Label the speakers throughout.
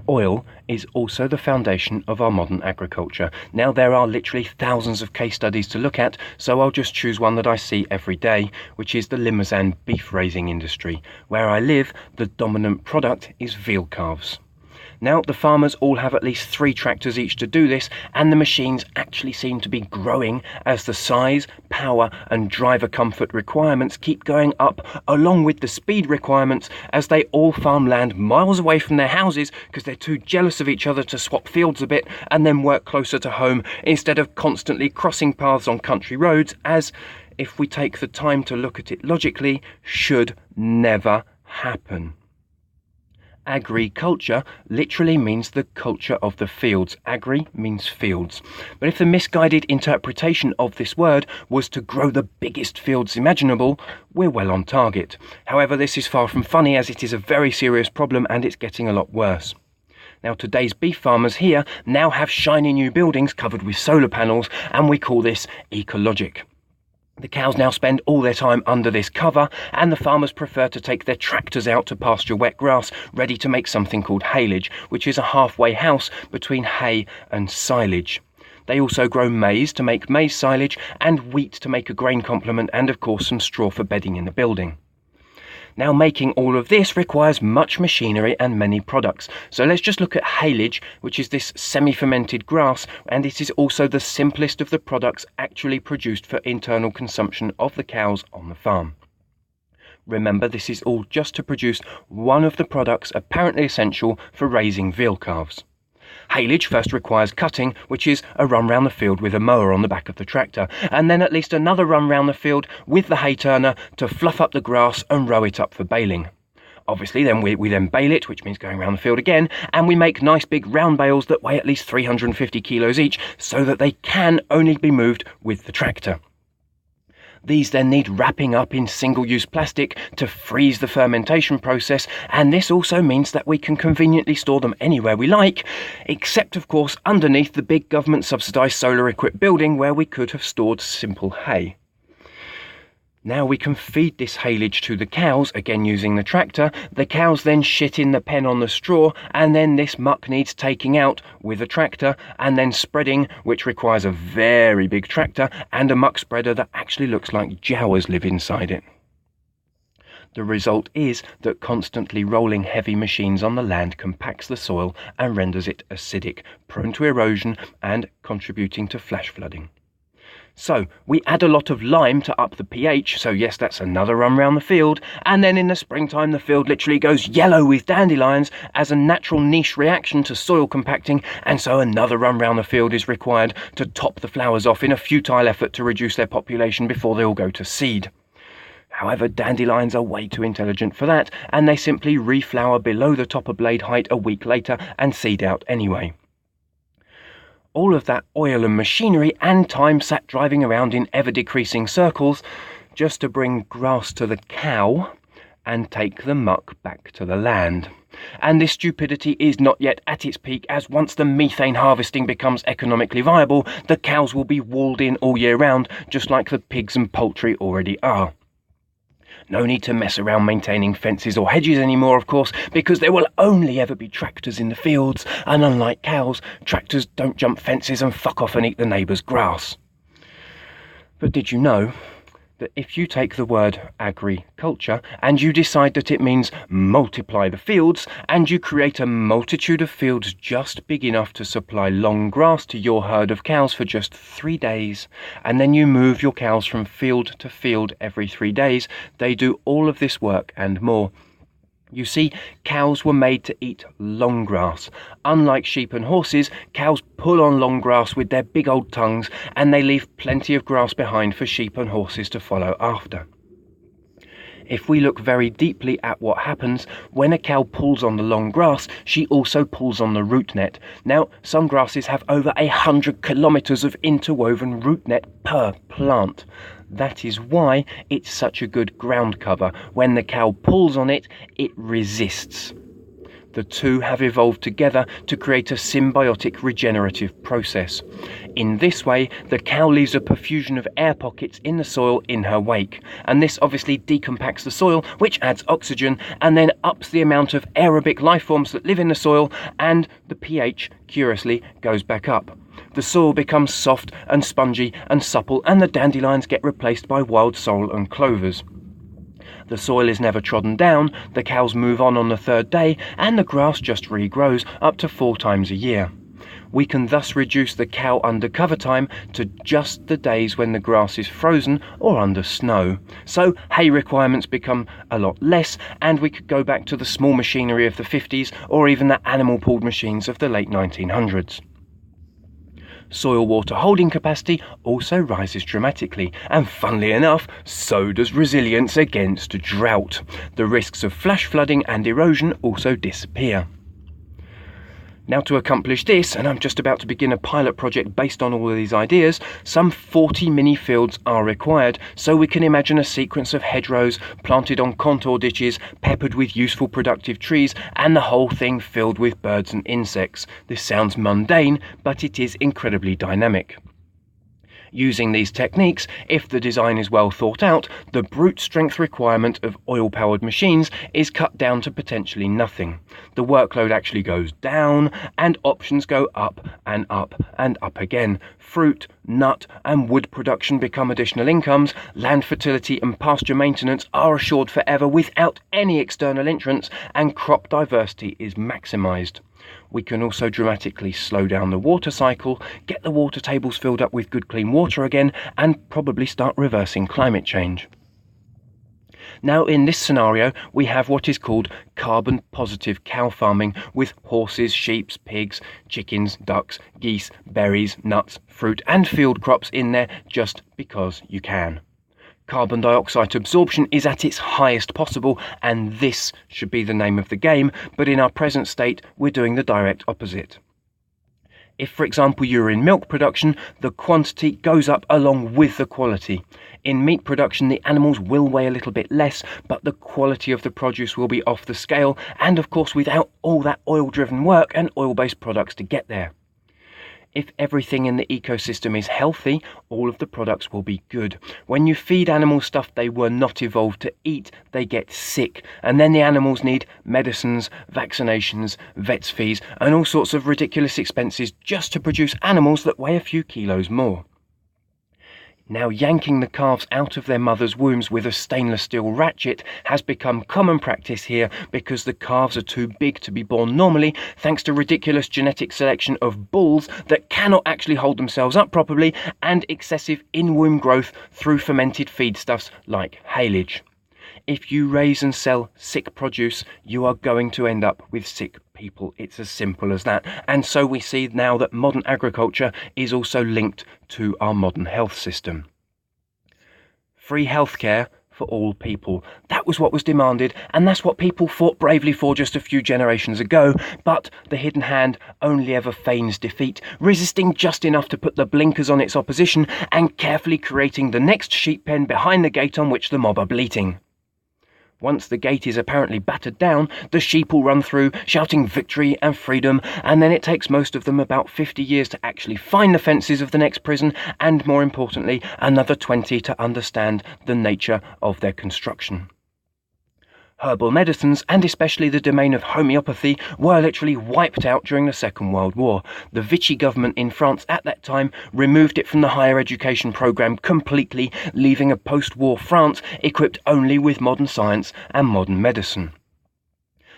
Speaker 1: Oil is also the foundation of our modern agriculture. Now, there are literally thousands of case studies to look at, so I'll just choose one that I see every day, which is the Limousin beef raising industry. Where I live, the dominant product is veal calves. Now, the farmers all have at least 3 tractors each to do this, and the machines actually seem to be growing as the size, power and driver comfort requirements keep going up, along with the speed requirements, as they all farm land miles away from their houses because they're too jealous of each other to swap fields a bit and then work closer to home instead of constantly crossing paths on country roads, as, if we take the time to look at it logically, should never happen. Agriculture literally means the culture of the fields. Agri means fields. But if the misguided interpretation of this word was to grow the biggest fields imaginable, we're well on target. However, this is far from funny, as it is a very serious problem and it's getting a lot worse. Now, today's beef farmers here now have shiny new buildings covered with solar panels, and we call this ecologic. The cows now spend all their time under this cover, and the farmers prefer to take their tractors out to pasture wet grass, ready to make something called haylage, which is a halfway house between hay and silage. They also grow maize to make maize silage, and wheat to make a grain complement, and of course some straw for bedding in the building. Now, making all of this requires much machinery and many products. So let's just look at haylage, which is this semi-fermented grass, and it is also the simplest of the products actually produced for internal consumption of the cows on the farm. Remember, this is all just to produce one of the products apparently essential for raising veal calves. Haylage first requires cutting, which is a run round the field with a mower on the back of the tractor, and then at least another run round the field with the hay turner to fluff up the grass and row it up for baling. Obviously, then we then bale it, which means going around the field again, and we make nice big round bales that weigh at least 350 kilos each, so that they can only be moved with the tractor. These then need wrapping up in single-use plastic to freeze the fermentation process, and this also means that we can conveniently store them anywhere we like, except of course underneath the big government-subsidised solar-equipped building where we could have stored simple hay. Now we can feed this haylage to the cows, again using the tractor. The cows then shit in the pen on the straw, and then this muck needs taking out with a tractor and then spreading, which requires a very big tractor and a muck spreader that actually looks like Jawas live inside it. The result is that constantly rolling heavy machines on the land compacts the soil and renders it acidic, prone to erosion and contributing to flash flooding. So we add a lot of lime to up the pH, so yes, that's another run round the field, and then in the springtime the field literally goes yellow with dandelions as a natural niche reaction to soil compacting, and so another run round the field is required to top the flowers off in a futile effort to reduce their population before they all go to seed. However, dandelions are way too intelligent for that, and they simply reflower below the topper blade height a week later and seed out anyway. All of that oil and machinery and time sat driving around in ever-decreasing circles just to bring grass to the cow and take the muck back to the land. And this stupidity is not yet at its peak, as once the methane harvesting becomes economically viable, the cows will be walled in all year round, just like the pigs and poultry already are. No need to mess around maintaining fences or hedges anymore, of course, because there will only ever be tractors in the fields, and unlike cows, tractors don't jump fences and fuck off and eat the neighbour's grass. But did you know that if you take the word agriculture and you decide that it means multiply the fields, and you create a multitude of fields just big enough to supply long grass to your herd of cows for just 3 days, and then you move your cows from field to field every 3 days, they do all of this work and more. You see, cows were made to eat long grass. Unlike sheep and horses, cows pull on long grass with their big old tongues, and they leave plenty of grass behind for sheep and horses to follow after. If we look very deeply at what happens, when a cow pulls on the long grass, she also pulls on the root net. Now, some grasses have over 100 kilometres of interwoven root net per plant. That is why it's such a good ground cover. When the cow pulls on it, it resists. The two have evolved together to create a symbiotic regenerative process. In this way, the cow leaves a profusion of air pockets in the soil in her wake, and this obviously decompacts the soil, which adds oxygen and then ups the amount of aerobic life forms that live in the soil, and the pH, curiously, goes back up. The soil becomes soft and spongy and supple, and the dandelions get replaced by wild sorrel and clovers. The soil is never trodden down, the cows move on the third day, and the grass just regrows up to 4 times a year. We can thus reduce the cow undercover time to just the days when the grass is frozen or under snow. So hay requirements become a lot less, and we could go back to the small machinery of the 50s or even the animal-pulled machines of the late 1900s. Soil water holding capacity also rises dramatically, and funnily enough, so does resilience against drought. The risks of flash flooding and erosion also disappear. Now, to accomplish this, and I'm just about to begin a pilot project based on all of these ideas, some 40 mini fields are required, so we can imagine a sequence of hedgerows planted on contour ditches, peppered with useful productive trees, and the whole thing filled with birds and insects. This sounds mundane, but it is incredibly dynamic. Using these techniques, if the design is well thought out, the brute strength requirement of oil-powered machines is cut down to potentially nothing. The workload actually goes down, and options go up and up and up again. Fruit, nut, and wood production become additional incomes. Land fertility and pasture maintenance are assured forever without any external entrants, and crop diversity is maximised. We can also dramatically slow down the water cycle, get the water tables filled up with good clean water again, and probably start reversing climate change. Now, in this scenario, we have what is called carbon positive cow farming, with horses, sheep, pigs, chickens, ducks, geese, berries, nuts, fruit and field crops in there just because you can. Carbon dioxide absorption is at its highest possible, and this should be the name of the game, but in our present state we're doing the direct opposite. If, for example, you're in milk production, the quantity goes up along with the quality. In meat production, the animals will weigh a little bit less, but the quality of the produce will be off the scale, and of course without all that oil-driven work and oil-based products to get there. If everything in the ecosystem is healthy, all of the products will be good. When you feed animals stuff they were not evolved to eat, they get sick, and then the animals need medicines, vaccinations, vets fees, and all sorts of ridiculous expenses just to produce animals that weigh a few kilos more. Now, yanking the calves out of their mothers' wombs with a stainless steel ratchet has become common practice here because the calves are too big to be born normally, thanks to ridiculous genetic selection of bulls that cannot actually hold themselves up properly, and excessive in-womb growth through fermented feedstuffs like haylage. If you raise and sell sick produce, you are going to end up with sick people. It's as simple as that. And so we see now that modern agriculture is also linked to our modern health system. Free healthcare for all people. That was what was demanded, and that's what people fought bravely for just a few generations ago. But the hidden hand only ever feigns defeat, resisting just enough to put the blinkers on its opposition and carefully creating the next sheep pen behind the gate on which the mob are bleating. Once the gate is apparently battered down, the sheep will run through, shouting victory and freedom, and then it takes most of them about 50 years to actually find the fences of the next prison, and more importantly, another 20 to understand the nature of their construction. Herbal medicines, and especially the domain of homeopathy, were literally wiped out during the Second World War. The Vichy government in France at that time removed it from the higher education programme completely, leaving a post-war France equipped only with modern science and modern medicine.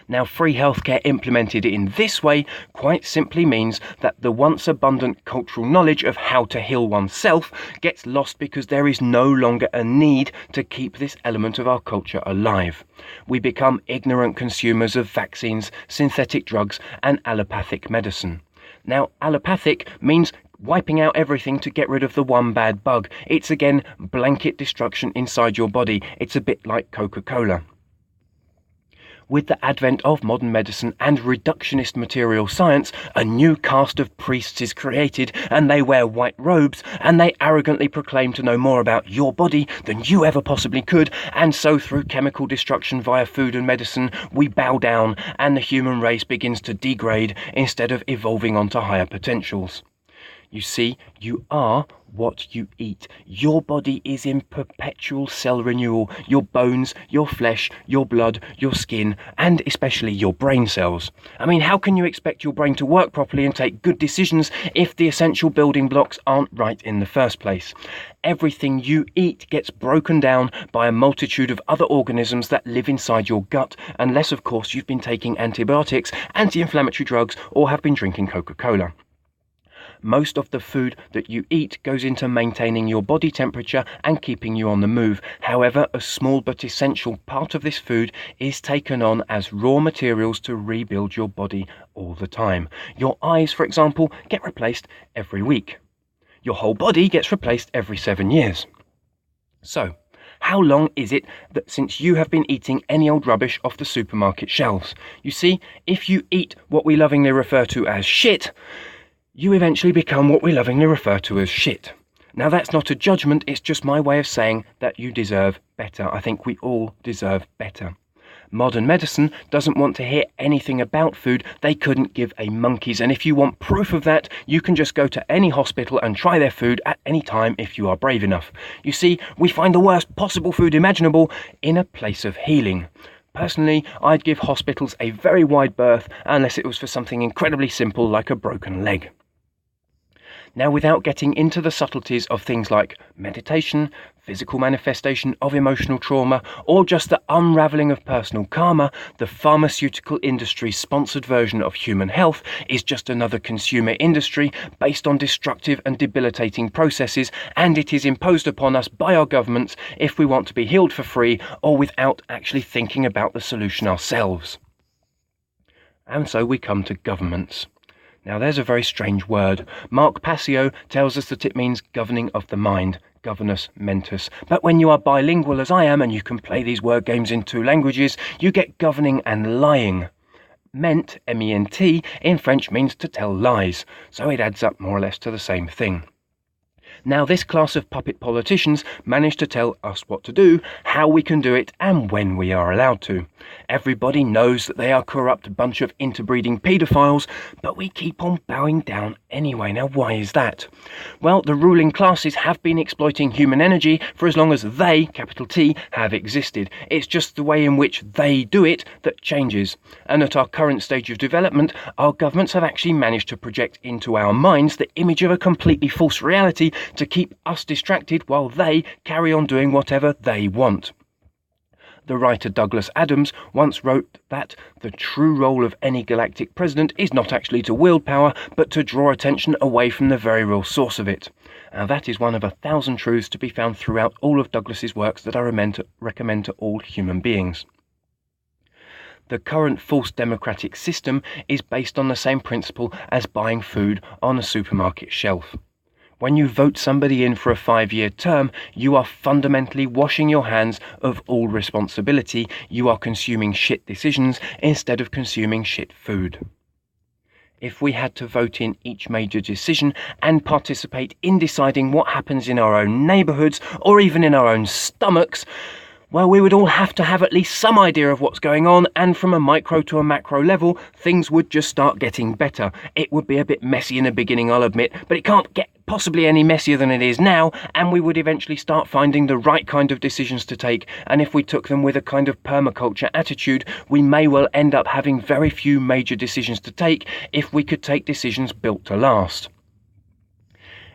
Speaker 1: Now, free healthcare implemented in this way quite simply means that the once abundant cultural knowledge of how to heal oneself gets lost because there is no longer a need to keep this element of our culture alive. We become ignorant consumers of vaccines, synthetic drugs, and allopathic medicine. Now, allopathic means wiping out everything to get rid of the one bad bug. It's again blanket destruction inside your body. It's a bit like Coca-Cola. With the advent of modern medicine and reductionist material science, a new caste of priests is created, and they wear white robes, and they arrogantly proclaim to know more about your body than you ever possibly could, and so through chemical destruction via food and medicine, we bow down, and the human race begins to degrade instead of evolving onto higher potentials. You see, you are what you eat. Your body is in perpetual cell renewal. Your bones, your flesh, your blood, your skin, and especially your brain cells. I mean, how can you expect your brain to work properly and take good decisions if the essential building blocks aren't right in the first place? Everything you eat gets broken down by a multitude of other organisms that live inside your gut, unless, of course, you've been taking antibiotics, anti-inflammatory drugs, or have been drinking Coca-Cola. Most of the food that you eat goes into maintaining your body temperature and keeping you on the move. However, a small but essential part of this food is taken on as raw materials to rebuild your body all the time. Your eyes, for example, get replaced every week. Your whole body gets replaced every 7 years. So, how long is it that since you have been eating any old rubbish off the supermarket shelves? You see, if you eat what we lovingly refer to as shit, you eventually become what we lovingly refer to as shit. Now, that's not a judgment, it's just my way of saying that you deserve better. I think we all deserve better. Modern medicine doesn't want to hear anything about food. They couldn't give a monkey's. And if you want proof of that, you can just go to any hospital and try their food at any time if you are brave enough. You see, we find the worst possible food imaginable in a place of healing. Personally, I'd give hospitals a very wide berth unless it was for something incredibly simple like a broken leg. Now, without getting into the subtleties of things like meditation, physical manifestation of emotional trauma, or just the unravelling of personal karma, the pharmaceutical industry's sponsored version of human health is just another consumer industry based on destructive and debilitating processes, and it is imposed upon us by our governments if we want to be healed for free or without actually thinking about the solution ourselves. And so we come to governments. Now, there's a very strange word. Mark Passio tells us that it means governing of the mind, governus mentis. But when you are bilingual as I am, and you can play these word games in 2 languages, you get governing and lying. Ment, M-E-N-T, in French means to tell lies, so it adds up more or less to the same thing. Now, this class of puppet politicians manage to tell us what to do, how we can do it, and when we are allowed to. Everybody knows that they are a corrupt bunch of interbreeding paedophiles, but we keep on bowing down anyway. Now, why is that? Well, the ruling classes have been exploiting human energy for as long as they, capital T, have existed. It's just the way in which they do it that changes. And at our current stage of development, our governments have actually managed to project into our minds the image of a completely false reality to keep us distracted while they carry on doing whatever they want. The writer Douglas Adams once wrote that the true role of any galactic president is not actually to wield power, but to draw attention away from the very real source of it. Now, that is one of 1,000 truths to be found throughout all of Douglas's works that I recommend to all human beings. The current false democratic system is based on the same principle as buying food on a supermarket shelf. When you vote somebody in for a 5-year term, you are fundamentally washing your hands of all responsibility. You are consuming shit decisions instead of consuming shit food. If we had to vote in each major decision and participate in deciding what happens in our own neighbourhoods or even in our own stomachs, well, we would all have to have at least some idea of what's going on, and from a micro to a macro level, things would just start getting better. It would be a bit messy in the beginning, I'll admit, but it can't get possibly any messier than it is now, and we would eventually start finding the right kind of decisions to take, and if we took them with a kind of permaculture attitude, we may well end up having very few major decisions to take if we could take decisions built to last.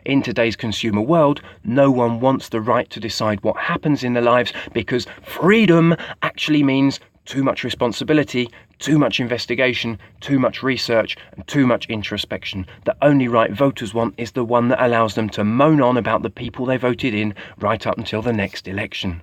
Speaker 1: In today's consumer world, no one wants the right to decide what happens in their lives because freedom actually means too much responsibility, too much investigation, too much research, and too much introspection. The only right voters want is the one that allows them to moan on about the people they voted in right up until the next election.